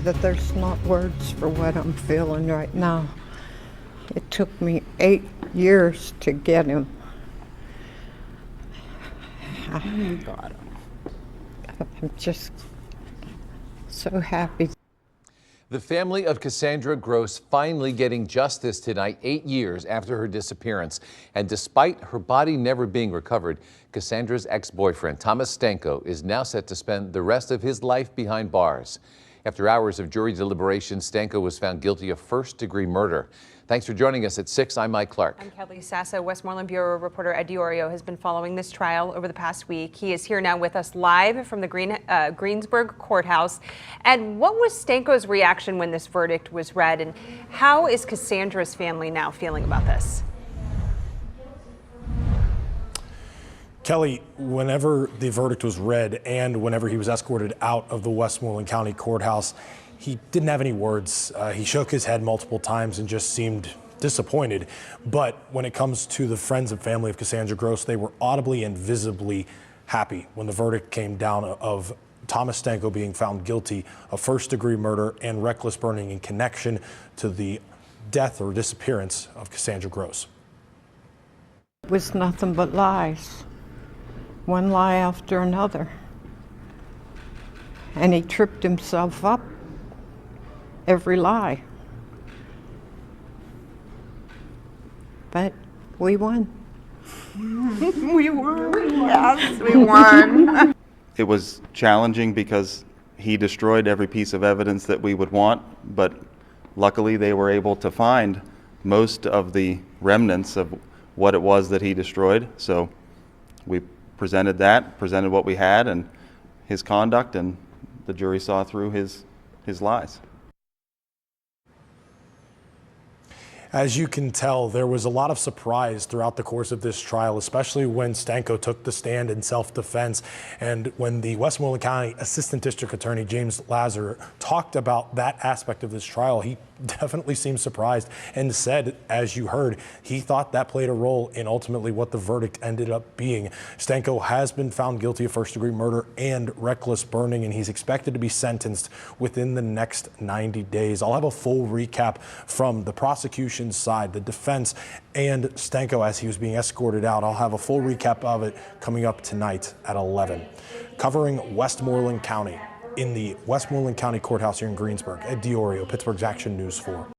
that there's not words for what I'm feeling right now. It took me 8 years to get him. God. I'm just so happy. The family of Cassandra Gross finally getting justice tonight, 8 years after her disappearance. And despite her body never being recovered, Cassandra's ex-boyfriend, Thomas Stanko, is now set to spend the rest of his life behind bars. After hours of jury deliberation, Stanko was found guilty of first-degree murder. Thanks for joining us at 6. I'm Mike Clark. I'm Kelly Sassa. Westmoreland Bureau reporter Ed Diorio has been following this trial over the past week. He is here now with us live from the Greensburg courthouse. And what was Stanko's reaction when this verdict was read? And how is Cassandra's family now feeling about this? Kelly, whenever the verdict was read and whenever he was escorted out of the Westmoreland County courthouse, he didn't have any words. He shook his head multiple times and just seemed disappointed. But when it comes to the friends and family of Cassandra Gross, they were audibly and visibly happy when the verdict came down of Thomas Stanko being found guilty of first-degree murder and reckless burning in connection to the death or disappearance of Cassandra Gross. It was nothing but lies. One lie after another. And he tripped himself up every lie. But we won. We won. Yes, we won. It was challenging because he destroyed every piece of evidence that we would want, but luckily they were able to find most of the remnants of what it was that he destroyed. So we presented what we had and his conduct, and the jury saw through his lies. As you can tell, there was a lot of surprise throughout the course of this trial, especially when Stanko took the stand in self-defense. And when the Westmoreland County Assistant District Attorney James Lazar talked about that aspect of this trial, he definitely seemed surprised and said, as you heard, he thought that played a role in ultimately what the verdict ended up being. Stanko has been found guilty of first-degree murder and reckless burning, and he's expected to be sentenced within the next 90 days. I'll have a full recap from the prosecution side, the defense, and Stanko as he was being escorted out. I'll have a full recap of it coming up tonight at 11. Covering Westmoreland County in the Westmoreland County Courthouse here in Greensburg, Ed Diorio, Pittsburgh's Action News 4.